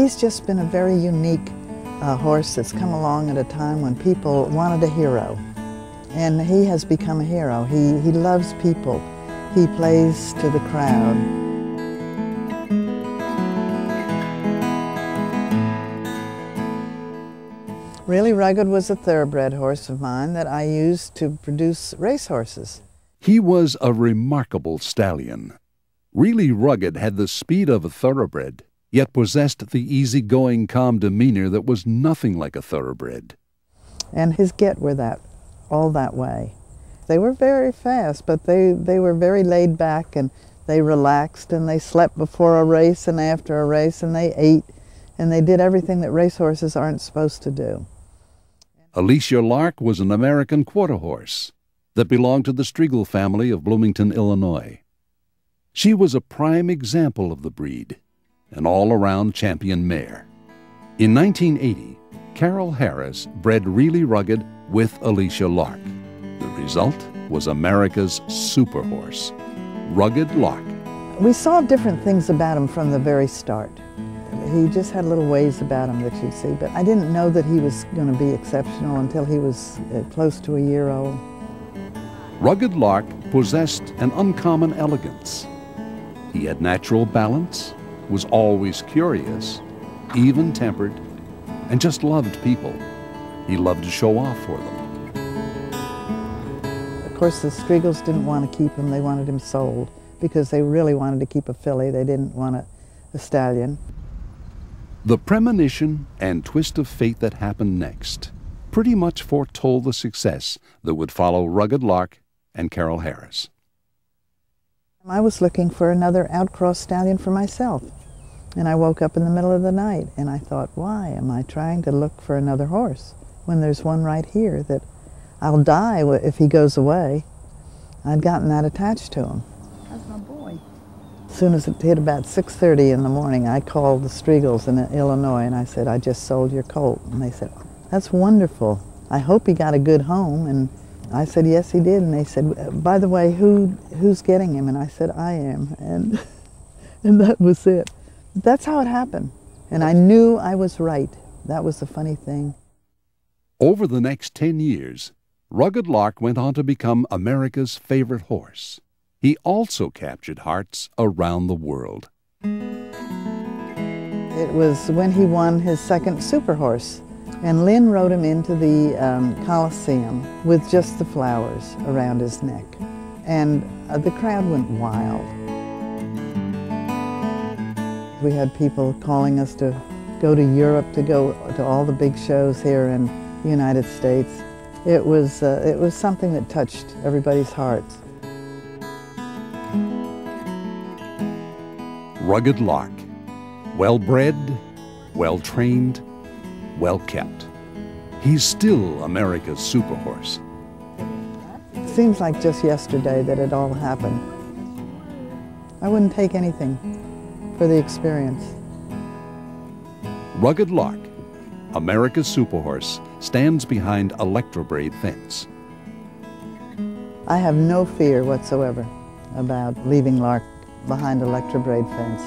He's just been a very unique horse that's come along at a time when people wanted a hero. And he has become a hero. He loves people. He plays to the crowd. Really Rugged was a thoroughbred horse of mine that I used to produce racehorses. He was a remarkable stallion. Really Rugged had the speed of a thoroughbred, yet possessed the easygoing, calm demeanor that was nothing like a thoroughbred. And his get were all that way. They were very fast, but they were very laid back, and they relaxed, and they slept before a race and after a race, and they ate, and they did everything that racehorses aren't supposed to do. Alisa Lark was an American quarter horse that belonged to the Striegel family of Bloomington, Illinois. She was a prime example of the breed, an all-around champion mare. In 1980, Carol Harris bred Really Rugged with Alisa Lark. The result was America's superhorse, Rugged Lark. We saw different things about him from the very start. He just had little ways about him that you'd see, but I didn't know that he was going to be exceptional until he was close to a year old. Rugged Lark possessed an uncommon elegance. He had natural balance, was always curious, even-tempered, and just loved people. He loved to show off for them. Of course, the Striegels didn't want to keep him. They wanted him sold because they really wanted to keep a filly. They didn't want a stallion. The premonition and twist of fate that happened next pretty much foretold the success that would follow Rugged Lark and Carol Harris. I was looking for another outcross stallion for myself, and I woke up in the middle of the night and I thought, why am I trying to look for another horse when there's one right here that I'll die if he goes away? I'd gotten that attached to him. That's my boy. As soon as it hit about 6:30 in the morning, I called the Striegels in Illinois and I said, I just sold your colt. And they said, that's wonderful. I hope he got a good home. And I said, yes, he did. And they said, by the way, who's getting him? And I said, I am. And that was it. That's how it happened. And I knew I was right. That was the funny thing. Over the next 10 years, Rugged Lark went on to become America's favorite horse. He also captured hearts around the world. It was when he won his second Superhorse, and Lynn rode him into the Coliseum with just the flowers around his neck. And the crowd went wild. We had people calling us to go to Europe, to go to all the big shows here in the United States. It was something that touched everybody's hearts. Rugged Lark, well-bred, well-trained, well-kept. He's still America's superhorse. It seems like just yesterday that it all happened. I wouldn't take anything for the experience. Rugged Lark, America's superhorse, stands behind ElectroBraid fence. I have no fear whatsoever about leaving Lark behind ElectroBraid fence.